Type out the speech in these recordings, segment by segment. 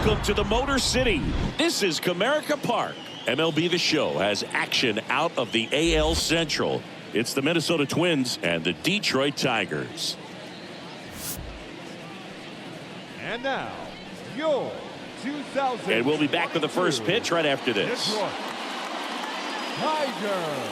Welcome to the Motor City. This is Comerica Park. MLB The Show has action out of the AL Central. It's the Minnesota Twins and the Detroit Tigers. And now, your 2000. And we'll be back with the first pitch right after this. Detroit Tigers.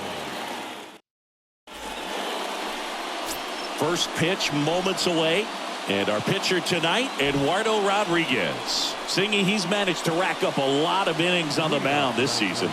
First pitch moments away. And our pitcher tonight, Eduardo Rodriguez. Singing, he's managed to rack up a lot of innings on the mound this season.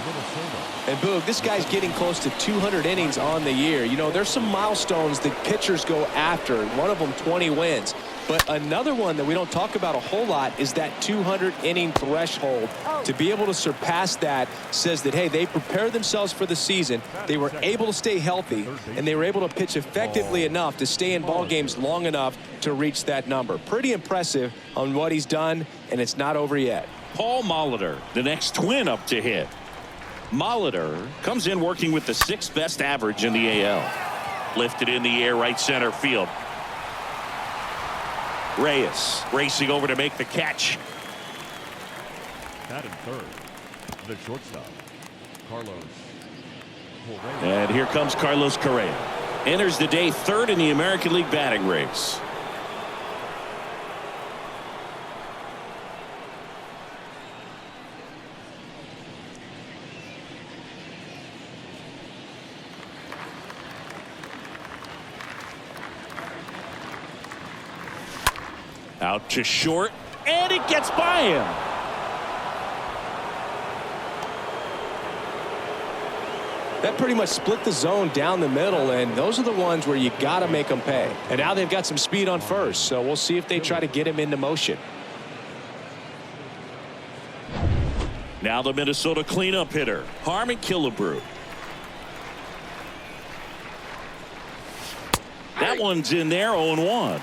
And Boog, this guy's getting close to 200 innings on the year. You know, there's some milestones that pitchers go after. One of them 20 wins. But another one that we don't talk about a whole lot is that 200-inning threshold. To be able to surpass that says that, hey, they prepared themselves for the season. They were able to stay healthy, and they were able to pitch effectively enough to stay in ball games long enough to reach that number. Pretty impressive on what he's done, and it's not over yet. Paul Molitor, the next Twin up to hit. Molitor comes in working with the 6th best average in the AL. Lifted in the air, right center field. Reyes racing over to make the catch. That in third. The shortstop, Carlos Correa. And here comes Carlos Correa. Enters the day 3rd in the American League batting race. Out to short, and it gets by him. That pretty much split the zone down the middle, and those are the ones where you got to make them pay. And now they've got some speed on first, so we'll see if they try to get him into motion. Now the Minnesota cleanup hitter, Harmon Killebrew. That one's in there, 0-1.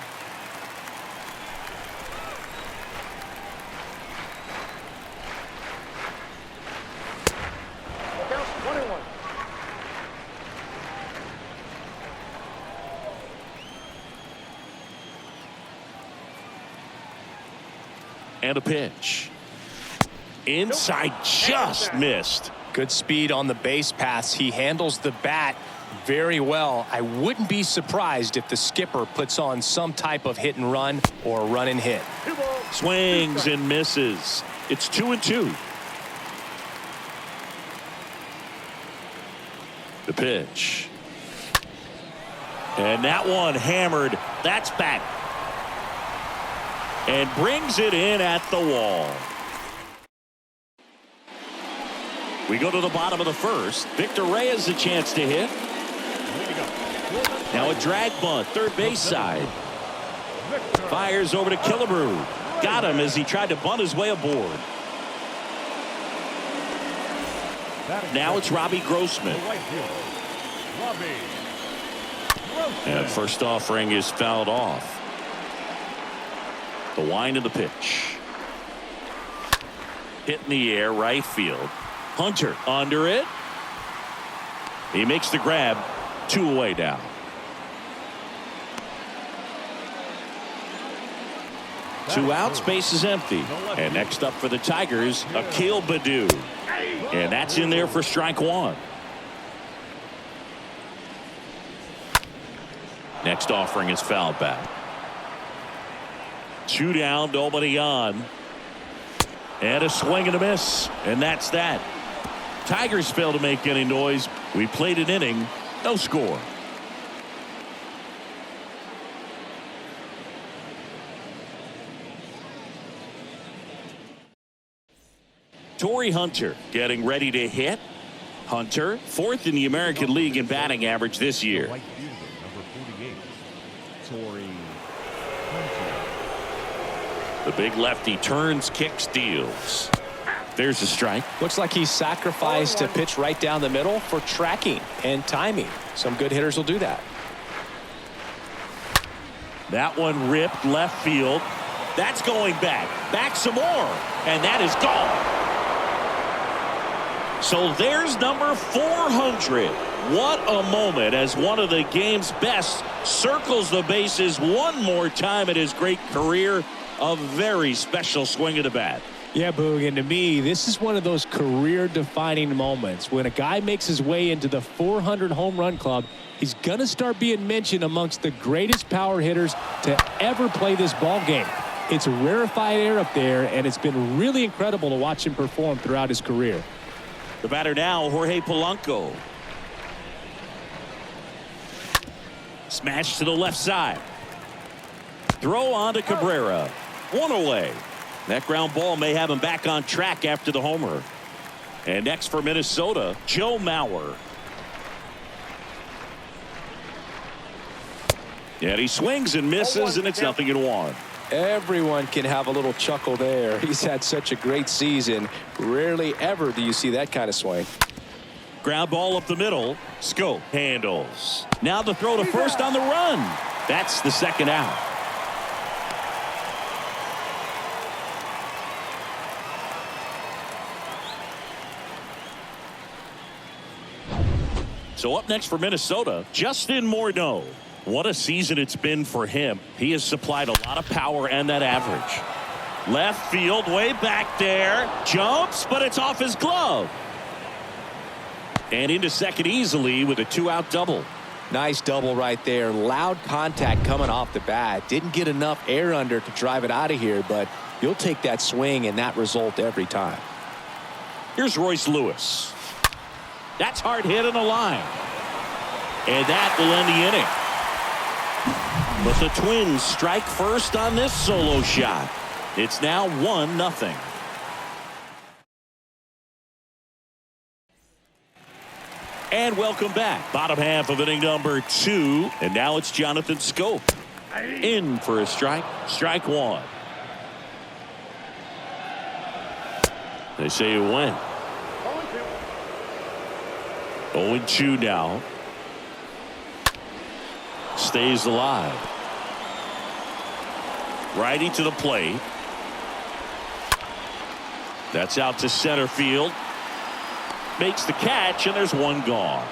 And a pitch. Inside, just missed. Good speed on the base paths. He handles the bat very well. I wouldn't be surprised if the skipper puts on some type of hit and run or run and hit. Swings and misses. It's 2-2. The pitch. And that one hammered. That's back. And brings it in at the wall. We go to the bottom of the first. Victor Reyes a chance to hit. Now a drag bunt, third base side. Fires over to Killebrew. Got him as he tried to bunt his way aboard. Now it's Robbie Grossman. And first offering is fouled off. The wind of the pitch. Hit in the air, right field. Hunter under it. He makes the grab. 2 away now. Two outs, base is empty. And next up for the Tigers, Akil Baddoo. And that's in there for strike 1. Next offering is fouled back. 2 down, nobody on. And a swing and a miss. And that's that. Tigers fail to make any noise. We played an inning, no score. Torrey Hunter getting ready to hit. Hunter, 4th in the American League in batting average this year. Right fielder, number 48, Torrey Hunter. The big lefty turns, kicks, deals. There's a strike. Looks like he sacrificed a pitch right down the middle for tracking and timing. Some good hitters will do that. That one ripped left field. That's going back. Back some more. And that is gone. So there's number 400. What a moment as one of the game's best circles the bases one more time in his great career. A very special swing of the bat. Yeah, Boog, and to me, this is one of those career-defining moments. When a guy makes his way into the 400 home run club, he's going to start being mentioned amongst the greatest power hitters to ever play this ball game. It's a rarefied air up there, and it's been really incredible to watch him perform throughout his career. The batter now, Jorge Polanco. Smash to the left side. Throw on to Cabrera. One away. That ground ball may have him back on track after the homer. And next for Minnesota, Joe Mauer. And he swings and misses, and it's 0-1. Everyone can have a little chuckle there. He's had such a great season. Rarely ever do you see that kind of swing. Ground ball up the middle. Scope handles. Now the throw to first on the run. That's the second out. So up next for Minnesota, Justin Morneau. What a season it's been for him. He has supplied a lot of power and that average. Left field, way back there. Jumps, but it's off his glove. And into second easily with a 2-out double. Nice double right there. Loud contact coming off the bat. Didn't get enough air under to drive it out of here, but you'll take that swing and that result every time. Here's Royce Lewis. That's hard hit on the line. And that will end the inning. But the Twins strike first on this solo shot. It's now 1-0. And welcome back. Bottom half of inning number 2. And now it's Jonathan Scope. In for a strike. Strike one. They say it went. 0-2 now. Stays alive. Righty to the plate. That's out to center field. Makes the catch, and there's one gone.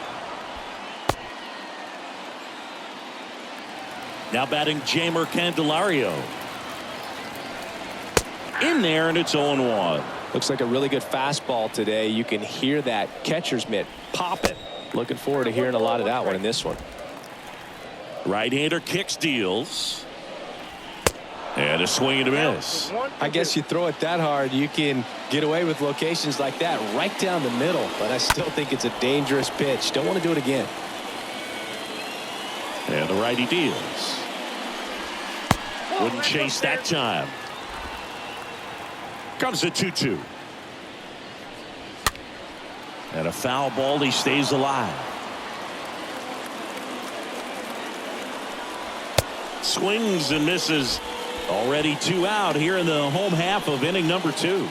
Now batting Jeimer Candelario. In there, and it's 0-1. Looks like a really good fastball today. You can hear that catcher's mitt popping. Looking forward to hearing a lot of that one in this one. Right-hander kicks, deals. And a swing and a miss. I guess you throw it that hard, you can get away with locations like that right down the middle. But I still think it's a dangerous pitch. Don't want to do it again. And the righty deals. Wouldn't chase that time. Comes a 2-2. And a foul ball. He stays alive. Swings and misses. Already 2 out here in the home half of inning number 2.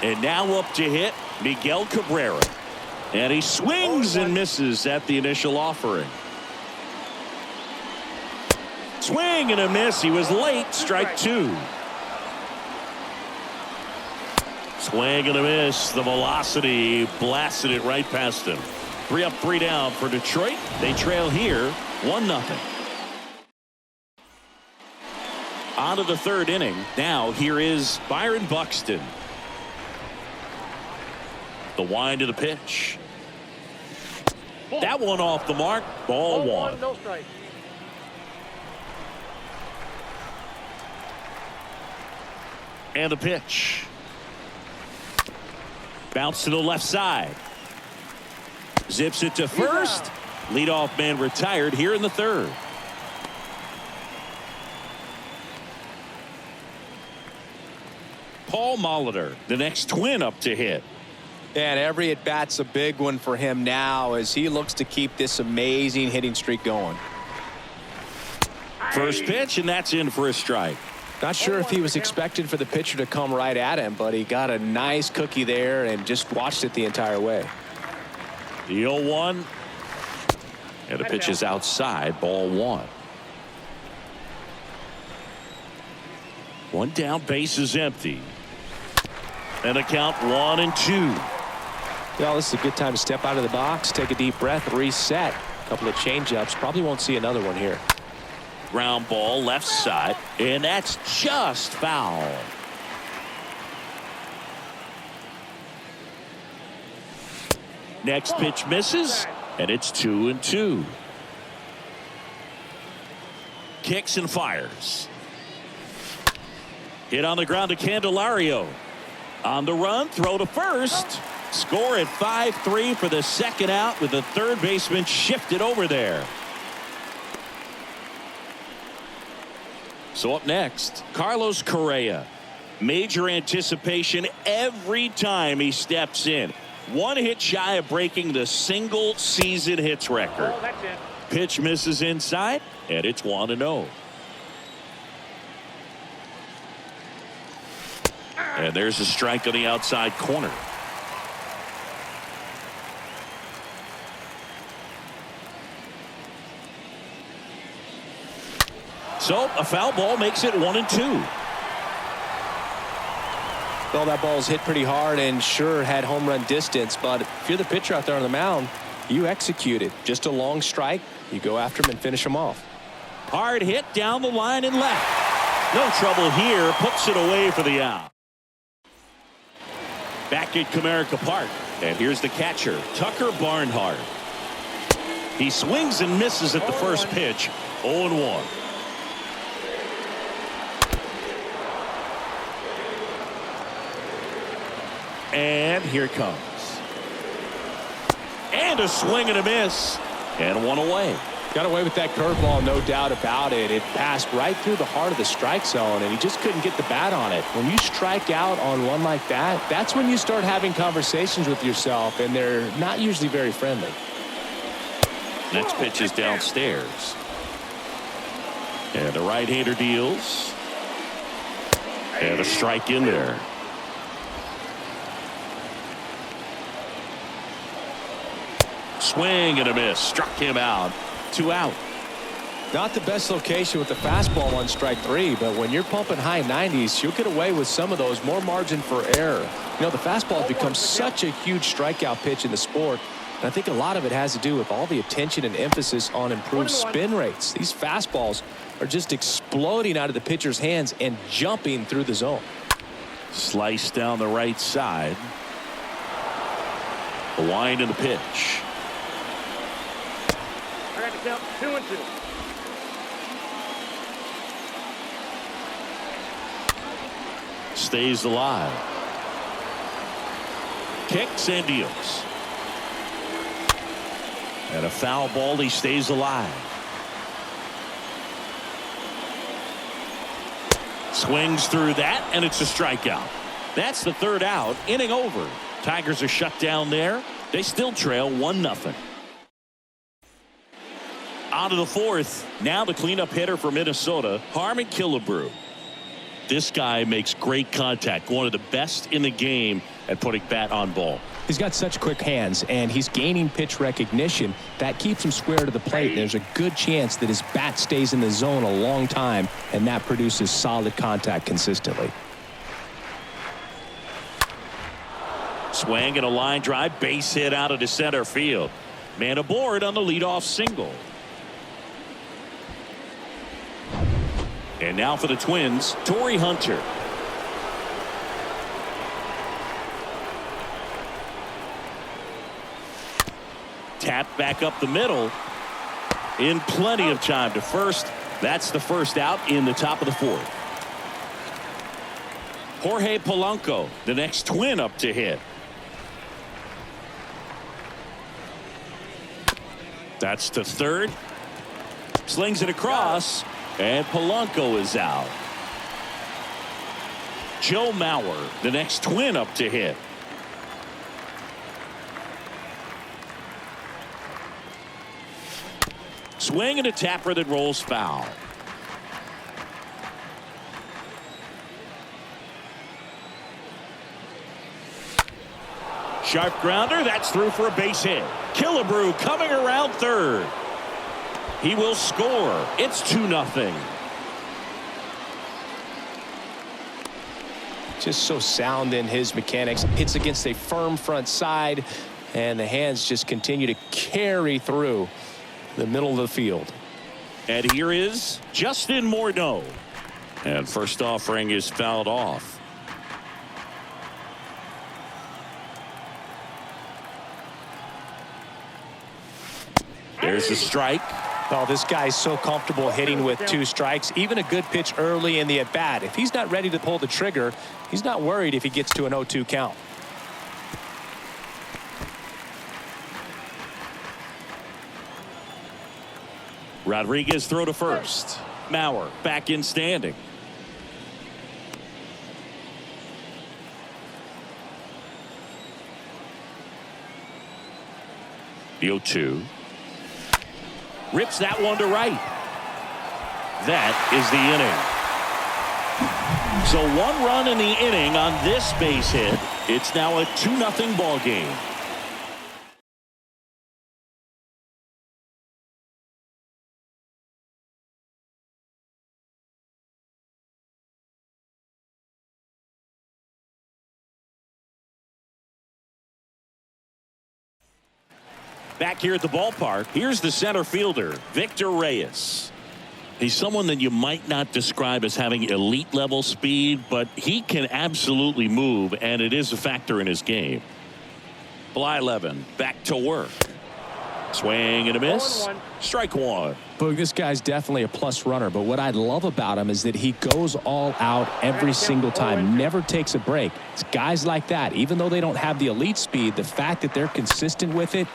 And now up to hit Miguel Cabrera. And he swings and misses at the initial offering. Swing and a miss. He was late. Strike 2. Swing and a miss. The velocity blasted it right past him. 3 up, 3 down for Detroit. They trail here 1-0. On to the third inning. Now here is Byron Buxton. The wind of the pitch. That one off the mark. Ball one. No strike. And the pitch. Bounce to the left side. Zips it to first. Leadoff man retired here in the third. Paul Molitor, the next Twin up to hit. And every at bat's a big one for him now as he looks to keep this amazing hitting streak going. First pitch, and that's in for a strike. Not sure if he was expecting for the pitcher to come right at him, but he got a nice cookie there and just watched it the entire way. The 0-1. And the pitch is outside. Ball one. One down, base is empty. And a count 1-2. Well, this is a good time to step out of the box, take a deep breath, reset. A couple of changeups. Probably won't see another one here. Ground ball left side, and that's just foul. Next pitch misses, and it's 2-2. Kicks and fires. Hit on the ground to Candelario. On the run, throw to first. Score at 5-3 for the second out with the third baseman shifted over there. So up next, Carlos Correa. Major anticipation every time he steps in. One hit shy of breaking the single season hits record. Pitch misses inside, and it's 1-0. And there's a strike on the outside corner. So a foul ball makes it 1-2. Well, that ball's hit pretty hard and sure had home run distance, but if you're the pitcher out there on the mound, you execute it. Just a long strike. You go after him and finish him off. Hard hit down the line and left. No trouble here. Puts it away for the out. Back at Comerica Park. And here's the catcher, Tucker Barnhart. He swings and misses at the first pitch. 0-1. And here it comes. And a swing and a miss. And one away. Got away with that curveball, no doubt about it. It passed right through the heart of the strike zone, and he just couldn't get the bat on it. When you strike out on one like that, that's when you start having conversations with yourself, and they're not usually very friendly. Next pitch is downstairs. And the right-hander deals. And a strike in there. Swing and a miss. Struck him out. 2 out. Not the best location with the fastball on strike 3, but when you're pumping high 90s, you'll get away with some of those. More margin for error. You know, the fastball has become such a huge strikeout pitch in the sport. And I think a lot of it has to do with all the attention and emphasis on improved spin rates. These fastballs are just exploding out of the pitcher's hands and jumping through the zone. Slice down the right side. A wind in the pitch. 2-2. Stays alive. Kicks and deals. And a foul ball. He stays alive. Swings through that, and it's a strikeout. That's the third out. Inning over. Tigers are shut down there. They still trail 1-0. On to the fourth. Now the cleanup hitter for Minnesota, Harmon Killebrew. This guy makes great contact. One of the best in the game at putting bat on ball. He's got such quick hands, and he's gaining pitch recognition. That keeps him square to the plate. There's a good chance that his bat stays in the zone a long time, and that produces solid contact consistently. Swing and a line drive. Base hit out of the center field. Man aboard on the leadoff single. And now for the Twins, Torrey Hunter. Tap back up the middle. In plenty of time to first. That's the first out in the top of the fourth. Jorge Polanco, the next Twin up to hit. That's the third. Slings it across. And Polanco is out. Joe Mauer, the next Twin up to hit. Swing and a tapper that rolls foul. Sharp grounder. That's through for a base hit. Killebrew coming around third. He will score. It's 2-0. Just so sound in his mechanics. Hits against a firm front side, and the hands just continue to carry through the middle of the field. And here is Justin Morneau. And first offering is fouled off. There's a strike. Oh, this guy's so comfortable hitting with 2 strikes. Even a good pitch early in the at-bat. If he's not ready to pull the trigger, he's not worried if he gets to an 0-2 count. Rodriguez throw to first. Mauer back in standing. The 0-2. Rips that one to right. That is the inning. So 1 run in the inning on this base hit. It's now a 2-0 ball game. Back here at the ballpark, here's the center fielder, Victor Reyes. He's someone that you might not describe as having elite level speed, but he can absolutely move, and it is a factor in his game. Blyleven back to work. Swing and a miss. Strike 1. Boog, this guy's definitely a plus runner, but what I love about him is that he goes all out every single time, never takes a break. It's guys like that, even though they don't have the elite speed, the fact that they're consistent with it,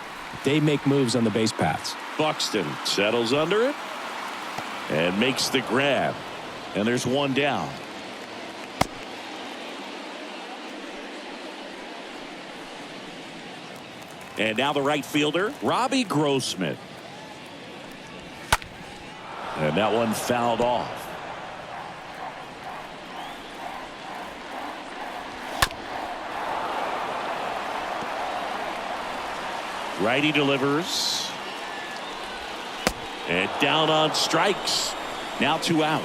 they make moves on the base paths. Buxton settles under it and makes the grab. And there's 1 down. And now the right fielder, Robbie Grossman. And that one fouled off. Righty delivers. And down on strikes. Now 2 out.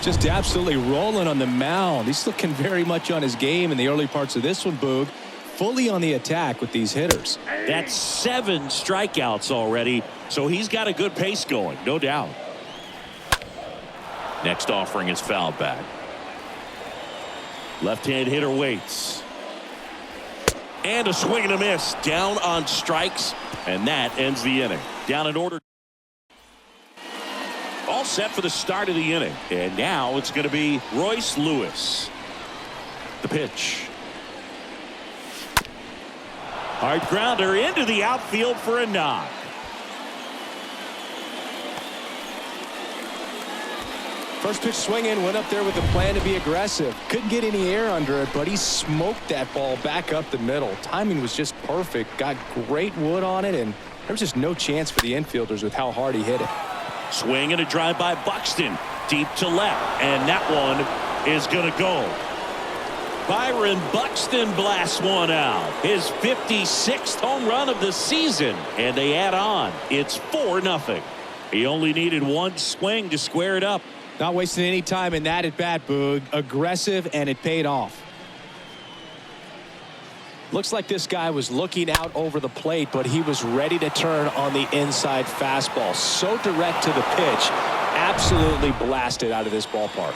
Just absolutely rolling on the mound. He's looking very much on his game in the early parts of this one, Boog. Fully on the attack with these hitters. That's 7 strikeouts already, so he's got a good pace going, no doubt. Next offering is fouled back. Left-hand hitter waits. And a swing and a miss. Down on strikes, and that ends the inning. Down in order. All set for the start of the inning. And now it's going to be Royce Lewis. The pitch. Hard grounder into the outfield for a knock. First pitch swinging, went up there with a plan to be aggressive. Couldn't get any air under it, but he smoked that ball back up the middle. Timing was just perfect. Got great wood on it, and there was just no chance for the infielders with how hard he hit it. Swing and a drive by Buxton. Deep to left, and that one is going to go. Byron Buxton blasts one out. His 56th home run of the season. And they add on. It's 4-0. He only needed 1 swing to square it up. Not wasting any time in that at bat, Boog. Aggressive, and it paid off. Looks like this guy was looking out over the plate, but he was ready to turn on the inside fastball. So direct to the pitch. Absolutely blasted out of this ballpark.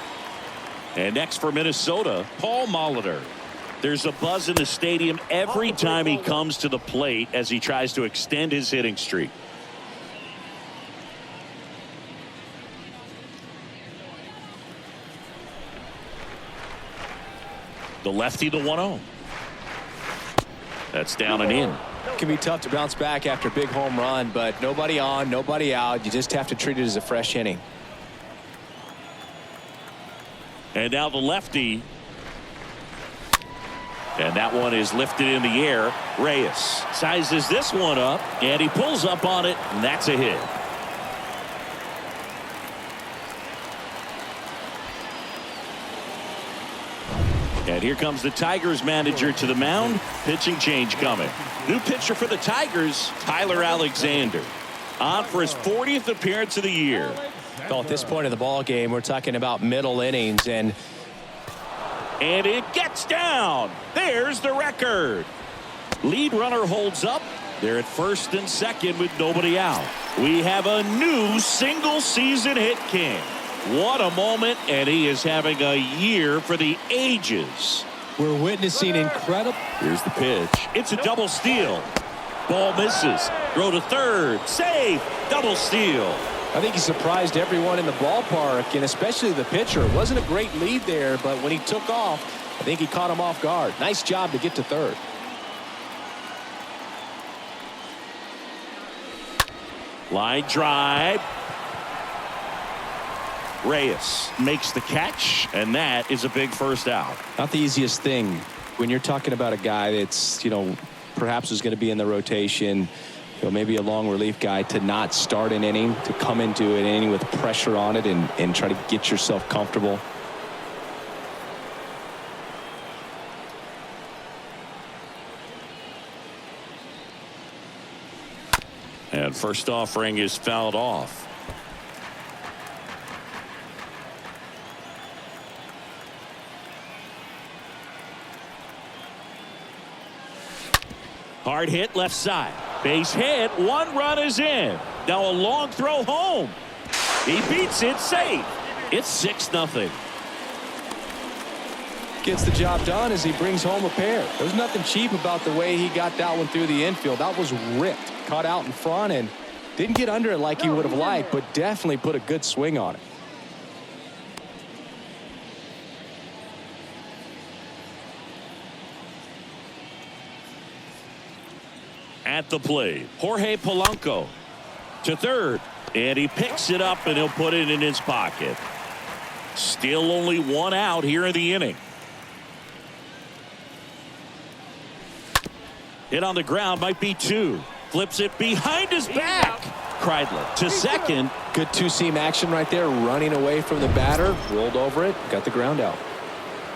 And next for Minnesota, Paul Molitor. There's a buzz in the stadium every time he comes to the plate as he tries to extend his hitting streak. The lefty, the 1-0. That's down and in. It can be tough to bounce back after a big home run, but nobody on, nobody out. You just have to treat it as a fresh inning. And now the lefty. And that one is lifted in the air. Reyes sizes this one up, and he pulls up on it, and that's a hit. And here comes the Tigers manager to the mound. Pitching change coming. New pitcher for the Tigers, Tyler Alexander. On for his 40th appearance of the year. Well, at this point in the ball game, we're talking about middle innings, and it gets down. There's the record. Lead runner holds up. They're at first and second with nobody out. We have a new single season hit king. What a moment, and he is having a year for the ages. we're witnessing incredible. Here's the pitch. It's a double steal. Ball misses. Throw to third. Safe. Double steal. I think he surprised everyone in the ballpark, and especially the pitcher. It wasn't a great lead there, but when he took off, I think he caught him off guard. Nice job to get to third. Line drive. Reyes makes the catch, and that is a big first out. Not the easiest thing when you're talking about a guy that's, perhaps is going to be in the rotation, maybe a long relief guy, to not start an inning, to come into an inning with pressure on it and try to get yourself comfortable. And first offering is fouled off. Hard hit left side. Base hit. One run is in. Now a long throw home. He beats it safe. It's 6-0. Gets the job done as he brings home a pair. There's nothing cheap about the way he got that one through the infield. That was ripped. Caught out in front and didn't get under it like he would have liked, but definitely put a good swing on it. At the plate, Jorge Polanco to third, and he picks it up and he'll put it in his pocket. Still only one out here in the inning. Hit on the ground, might be two. Flips it behind his back. Kreidler to second. Good two-seam action right there, running away from the batter, rolled over it, got the ground out.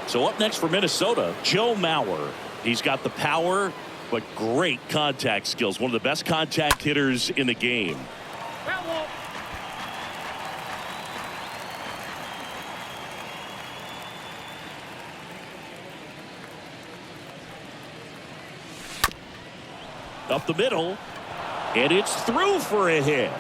So up next for Minnesota, Joe Mauer. He's got the power, but great contact skills. One of the best contact hitters in the game. Up the middle, and it's through for a hit.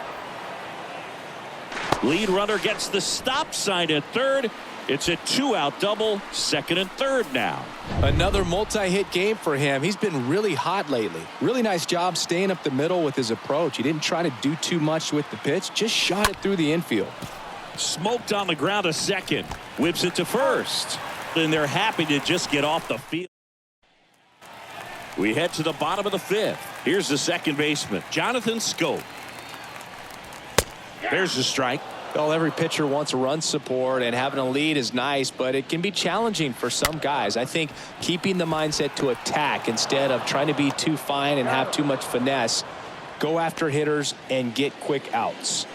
Lead runner gets the stop sign at third. It's a two-out double, second and third now. Another multi-hit game for him. He's been really hot lately. Really nice job staying up the middle with his approach. He didn't try to do too much with the pitch, just shot it through the infield. Smoked on the ground a second. Whips it to first. And they're happy to just get off the field. We head to the bottom of the fifth. Here's the second baseman, Jonathan Schoop. There's the strike. Well, every pitcher wants run support, and having a lead is nice, but it can be challenging for some guys. I think keeping the mindset to attack instead of trying to be too fine and have too much finesse, go after hitters and get quick outs.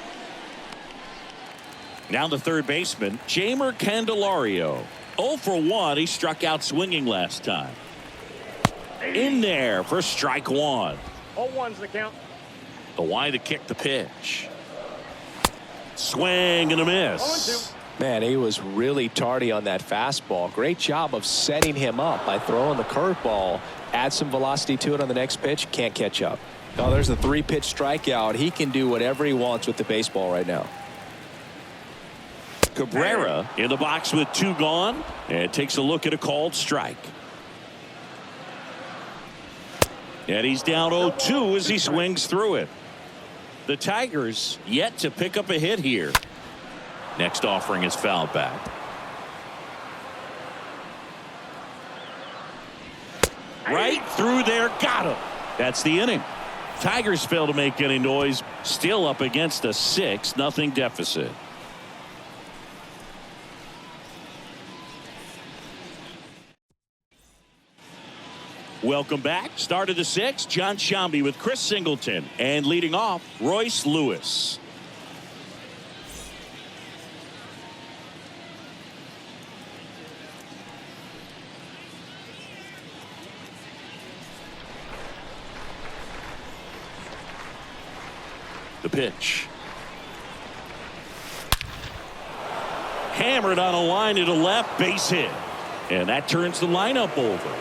Now the third baseman, Jeimer Candelario. 0 for 1. He struck out swinging last time. In there for strike one. 0-1's the count. The wide to kick the pitch. Swing and a miss. Man, he was really tardy on that fastball. Great job of setting him up by throwing the curveball. Add some velocity to it on the next pitch. Can't catch up. Oh, there's a 3-pitch strikeout. He can do whatever he wants with the baseball right now. Cabrera in the box with 2 gone, and takes a look at a called strike. And he's down 0-2 as he swings through it. The Tigers yet to pick up a hit here. Next offering is fouled back. Right through there, got him. That's the inning. Tigers fail to make any noise, still up against a 6-0 deficit. Welcome back. Start of the 6th. John Shambi with Chris Singleton. And leading off, Royce Lewis. The pitch. Hammered on a line to the left, base hit. And that turns the lineup over.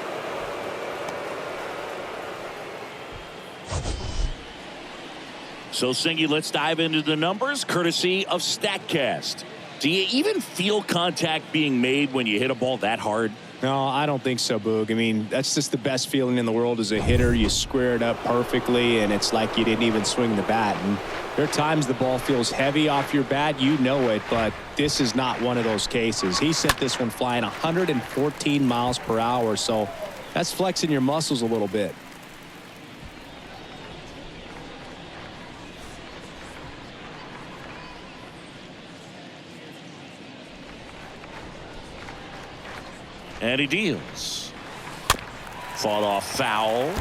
So, Singy, let's dive into the numbers, courtesy of StatCast. Do you even feel contact being made when you hit a ball that hard? No, I don't think so, Boog. I mean, that's just the best feeling in the world as a hitter. You square it up perfectly, and it's like you didn't even swing the bat. And there are times the ball feels heavy off your bat. You know it, but this is not one of those cases. He sent this one flying 114 miles per hour, so that's flexing your muscles a little bit. And he deals. Fought off foul.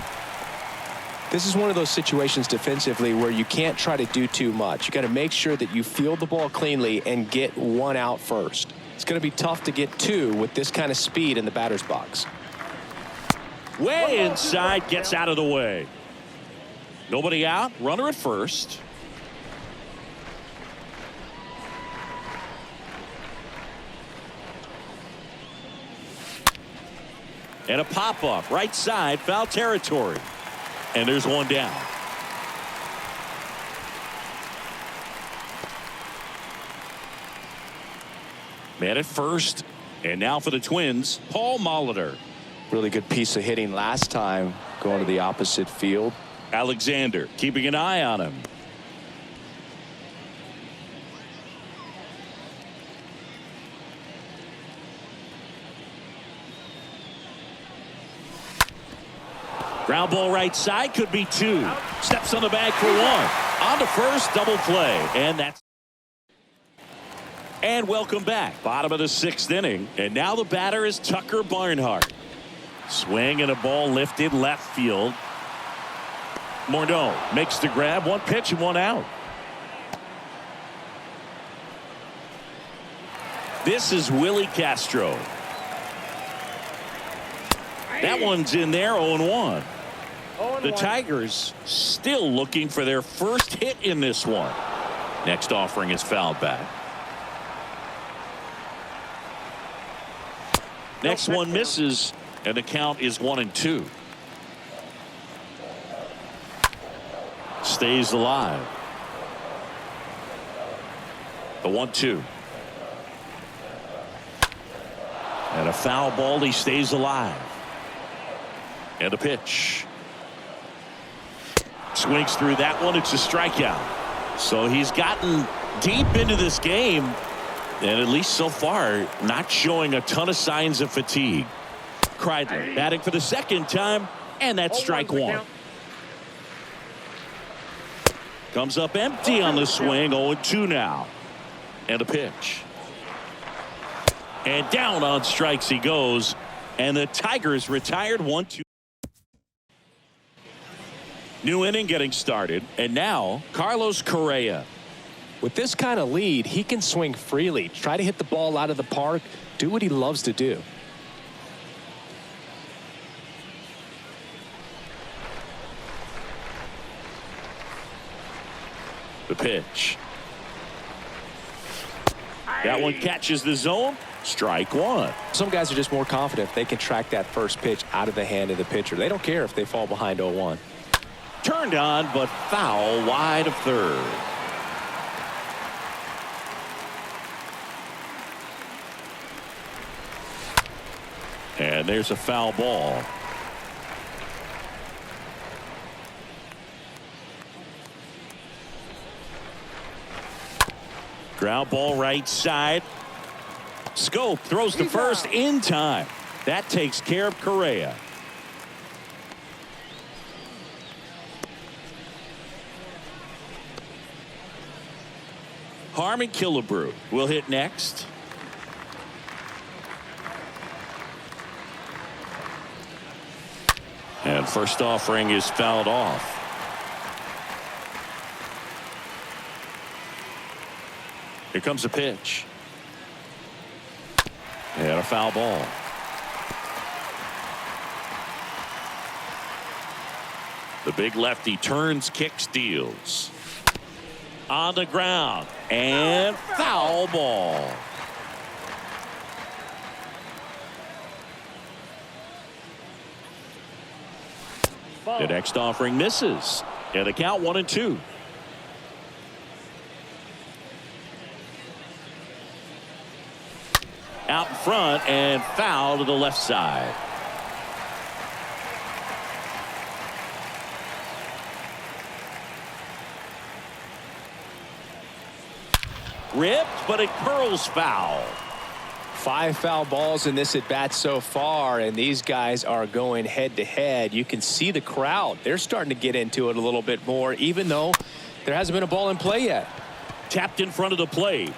This is one of those situations defensively where you can't try to do too much. You got to make sure that you field the ball cleanly and get one out first. It's going to be tough to get two with this kind of speed in the batter's box. Way inside, gets out of the way. Nobody out, runner at first. And a pop-off, right side, foul territory. And there's one down. Man at first, and now for the Twins, Paul Molitor. Really good piece of hitting last time, going to the opposite field. Alexander keeping an eye on him. Ground ball right side, could be two. Steps on the bag for one. On to first, double play. And welcome back. Bottom of the sixth inning. And now the batter is Tucker Barnhart. Swing and a ball lifted left field. Morneau makes the grab. One pitch and one out. This is Willie Castro. That one's in there, 0-1. The Tigers still looking for their first hit in this one. Next offering is fouled back. Next one misses, and the count is 1-2. Stays alive. The 1-2. And a foul ball, he stays alive. And a pitch. Swings through that one. It's a strikeout. So he's gotten deep into this game, and at least so far not showing a ton of signs of fatigue. Kreidler batting for the second time, and that's strike one. Comes up empty on the swing. 0-2 now. And a pitch. And down on strikes he goes, and the Tigers retired 1-2. New inning getting started, and now Carlos Correa. With this kind of lead, he can swing freely, try to hit the ball out of the park, do what he loves to do. The pitch. That one catches the zone. Strike one. Some guys are just more confident if they can track that first pitch out of the hand of the pitcher. They don't care if they fall behind 0-1. Turned on, but foul wide of third. And there's a foul ball. Ground ball right side. Scope throws to first in time. That takes care of Correa. Harmon Killebrew will hit next. And first offering is fouled off. Here comes a pitch. And a foul ball. The big lefty turns, kicks, deals. On the ground. And foul ball. The next offering misses. And the count 1-2. out in front and foul to the left side. Ripped, but it curls foul. 5 foul balls in this at bat so far, and these guys are going head to head. You can see the crowd. They're starting to get into it a little bit more, even though there hasn't been a ball in play yet. Tapped in front of the plate.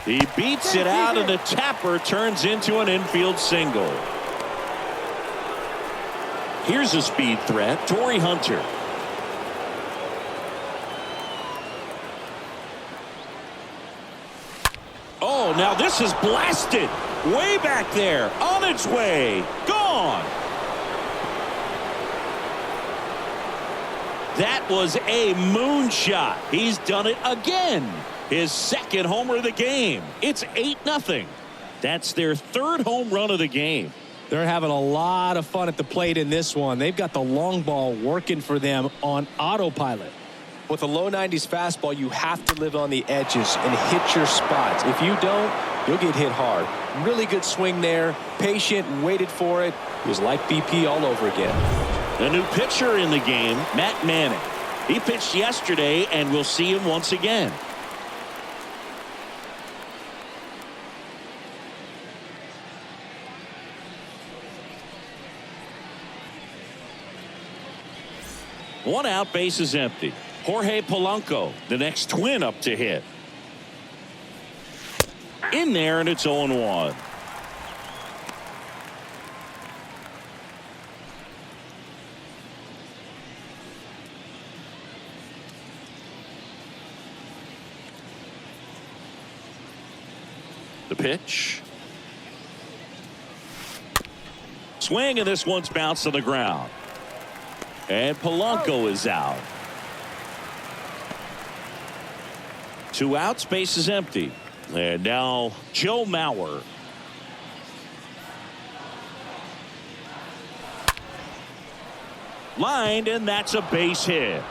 He beats it out, and the tapper turns into an infield single. Here's a speed threat, Torrey Hunter. Oh, now this is blasted. Way back there. On its way. Gone. That was a moonshot. He's done it again. His second homer of the game. It's 8-0. That's their third home run of the game. They're having a lot of fun at the plate in this one. They've got the long ball working for them on autopilot. With a low 90s fastball, you have to live on the edges and hit your spots. If you don't, you'll get hit hard. Really good swing there. Patient, waited for it. It was like BP all over again. The new pitcher in the game, Matt Manning. He pitched yesterday, and we'll see him once again. One out, base is empty. Jorge Polanco, the next twin up to hit. In there, and it's 0-1. The pitch. Swing, and this one's bounced to the ground. And Polanco is out. 2 outs, base is empty. And now Joe Mauer. Lined, and that's a base hit.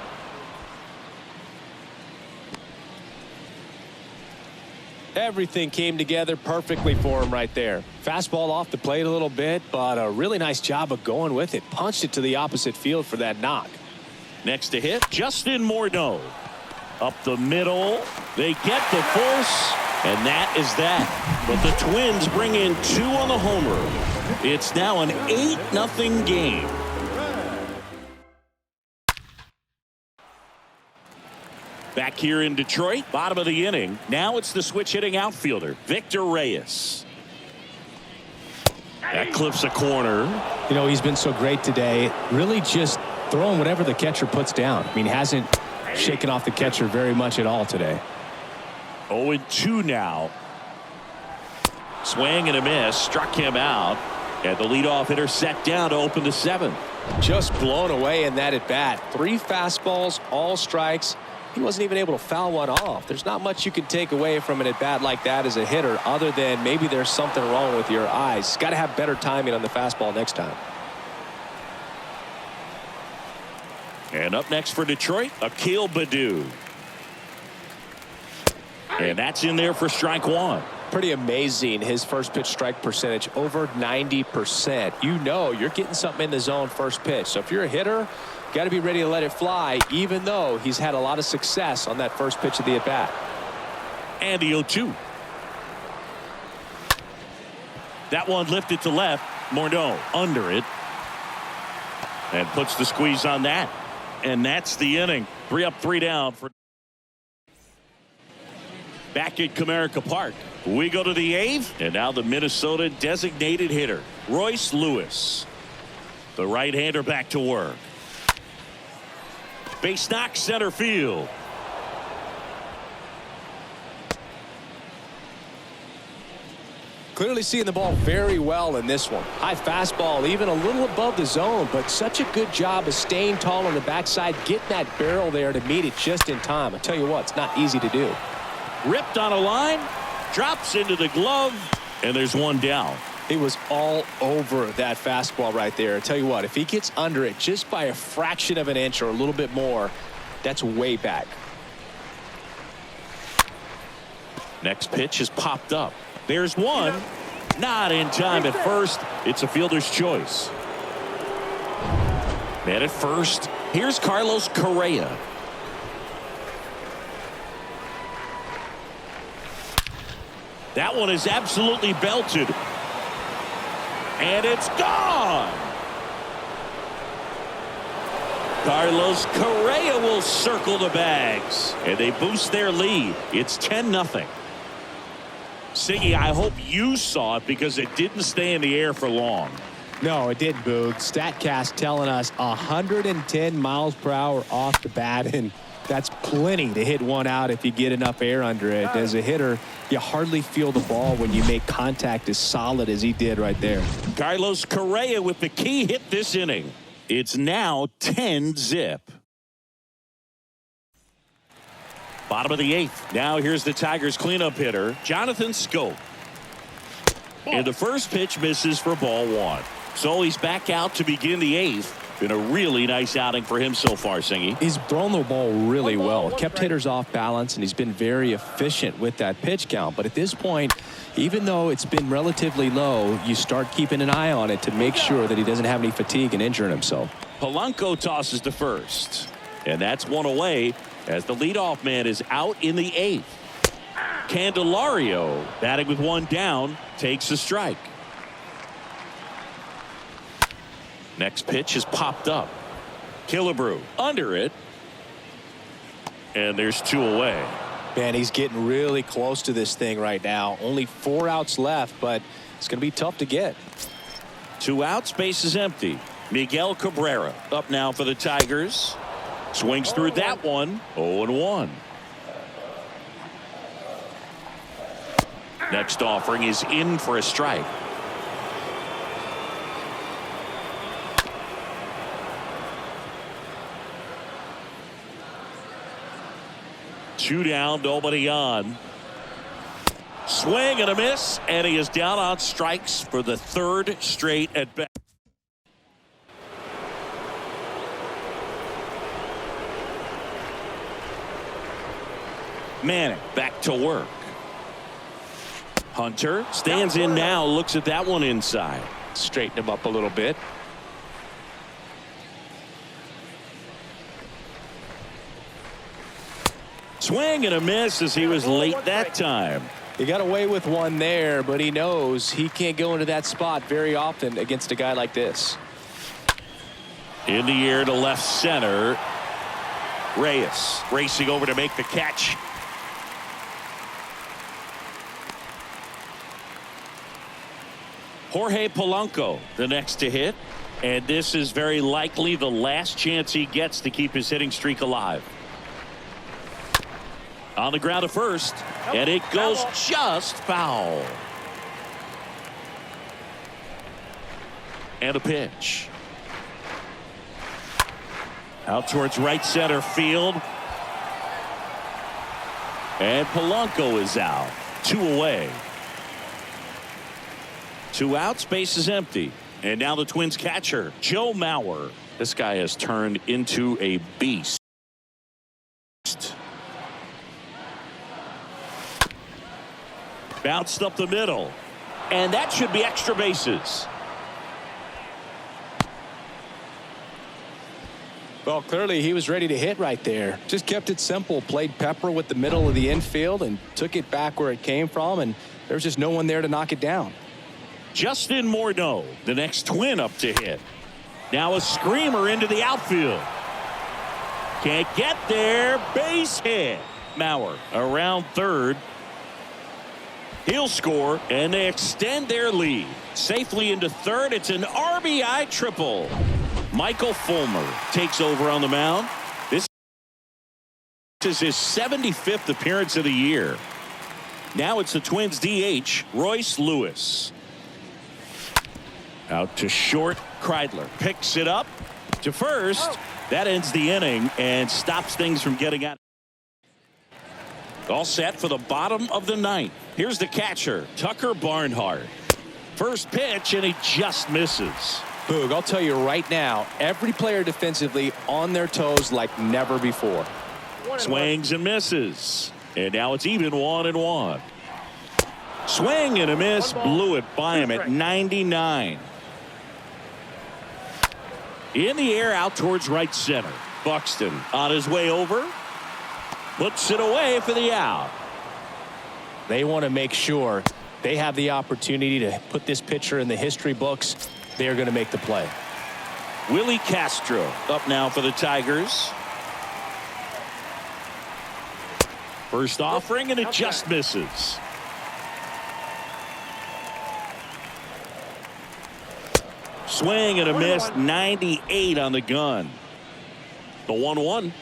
Everything came together perfectly for him right there. Fastball off the plate a little bit, but a really nice job of going with it. Punched it to the opposite field for that knock. Next to hit, Justin Morneau. Up the middle. They get the force, and that is that. But the Twins bring in 2 on the homer. It's now an 8-0 game. Back here in Detroit, bottom of the inning. Now it's the switch hitting outfielder, Victor Reyes. That clips a corner. You know, he's been so great today. Really just throwing whatever the catcher puts down. I mean, hasn't shaken off the catcher very much at all today. 0-2 now. Swing and a miss. Struck him out. And the leadoff hitter set down to open the 7th. Just blown away in that at bat. 3 fastballs, all strikes. He wasn't even able to foul one off. There's not much you can take away from an at bat like that as a hitter, other than maybe there's something wrong with your eyes. Got to have better timing on the fastball next time. And up next for Detroit, Akil Baddoo. And that's in there for strike 1. Pretty amazing, his first pitch strike percentage, over 90%. You know you're getting something in the zone first pitch. So if you're a hitter, got to be ready to let it fly, even though he's had a lot of success on that first pitch of the at-bat. And the 0-2. That one lifted to left. Morneau under it. And puts the squeeze on that. And that's the inning. 3 up, 3 down. Back at Comerica Park. We go to the 8th. And now the Minnesota designated hitter, Royce Lewis. The right-hander back to work. Base knock, center field. Clearly seeing the ball very well in this one. High fastball, even a little above the zone, but such a good job of staying tall on the backside, getting that barrel there to meet it just in time. I tell you what, it's not easy to do. Ripped on a line, drops into the glove, and there's one down. He was all over that fastball right there. I tell you what, if he gets under it just by a fraction of an inch or a little bit more, that's way back. Next pitch is popped up. There's one. Not in time at first. It's a fielder's choice. And at first, here's Carlos Correa. That one is absolutely belted. And it's gone. Carlos Correa will circle the bags. And they boost their lead. It's 10-0. Siggy, I hope you saw it because it didn't stay in the air for long. No, it didn't, Boog. StatCast telling us 110 miles per hour off the bat, and that's plenty to hit one out if you get enough air under it. As a hitter, you hardly feel the ball when you make contact as solid as he did right there. Carlos Correa with the key hit this inning. It's now 10-0. Bottom of the 8th. Now here's the Tigers cleanup hitter, Jonathan Schoop. And the first pitch misses for ball 1. So he's back out to begin the 8th. Been a really nice outing for him so far, Singy. He's thrown the ball really well. Kept hitters off balance, and he's been very efficient with that pitch count. But at this point, even though it's been relatively low, you start keeping an eye on it to make sure that he doesn't have any fatigue and injuring himself. Polanco tosses to first. And that's one away as the leadoff man is out in the 8th. Candelario, batting with one down, takes a strike. Next pitch is popped up. Killebrew under it. And there's 2 away. Man, he's getting really close to this thing right now. Only 4 outs left, but it's going to be tough to get. 2 outs, base is empty. Miguel Cabrera up now for the Tigers. Swings through that one. 0-1. Next offering is in for a strike. Two down, nobody on. Swing and a miss, and he is down on strikes for the 3rd straight at bat. Manning back to work. Hunter stands in now, looks at that one inside. Straighten him up a little bit. Swing and a miss as he was late that time. He got away with one there, but he knows he can't go into that spot very often against a guy like this. In the air to left center. Reyes racing over to make the catch. Jorge Polanco, the next to hit. And this is very likely the last chance he gets to keep his hitting streak alive. On the ground to first, and it goes just foul. And a pitch. Out towards right center field. And Polanco is out. 2 away. 2 outs, base is empty. And now the Twins catcher, Joe Mauer. This guy has turned into a beast. Bounced up the middle. And that should be extra bases. Well, clearly he was ready to hit right there. Just kept it simple. Played pepper with the middle of the infield and took it back where it came from. And there's just no one there to knock it down. Justin Morneau, the next Twin up to hit. Now a screamer into the outfield. Can't get there. Base hit. Mauer around third. He'll score, and they extend their lead. Safely into third. It's an RBI triple. Michael Fulmer takes over on the mound. This is his 75th appearance of the year. Now it's the Twins DH, Royce Lewis. Out to short. Kreidler picks it up to first. That ends the inning and stops things from getting out. All set for the bottom of the 9th. Here's the catcher, Tucker Barnhart. First pitch, and he just misses. Boog, I'll tell you right now, every player defensively on their toes like never before. Swings and misses. And now it's even 1-1. Swing and a miss. Blew it by him at 99. In the air out towards right center. Buxton on his way over. Puts it away for the out. They want to make sure they have the opportunity to put this pitcher in the history books. They're going to make the play. Willie Castro up now for the Tigers. First offering, and it just misses. Swing and a miss. 98 on the gun. The 1-1.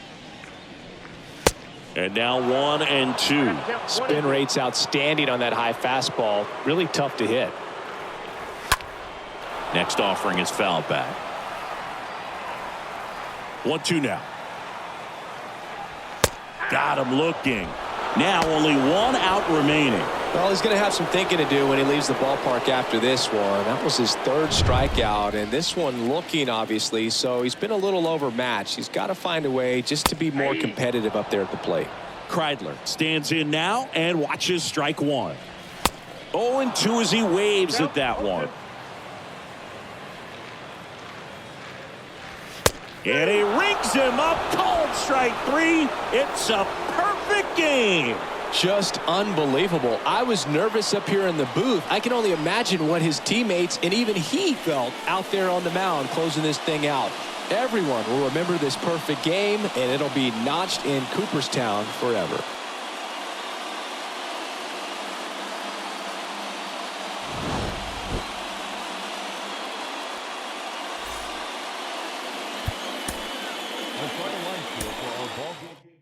And now 1-2. Spin rate's outstanding on that high fastball. Really tough to hit. Next offering is fouled back. 1-2 now. Got him looking. Now only one out remaining. Well, he's going to have some thinking to do when he leaves the ballpark after this one. That was his third strikeout, and this one looking, obviously, so he's been a little overmatched. He's got to find a way just to be more competitive up there at the plate. Kreidler stands in now and watches strike one. 0-2 as he waves at that one. And he rings him up. Called strike three. It's a perfect game. Just unbelievable. I was nervous up here in the booth. I can only imagine what his teammates and even he felt out there on the mound closing this thing out. Everyone will remember this perfect game, and it'll be notched in Cooperstown forever. The final line score for our ball game.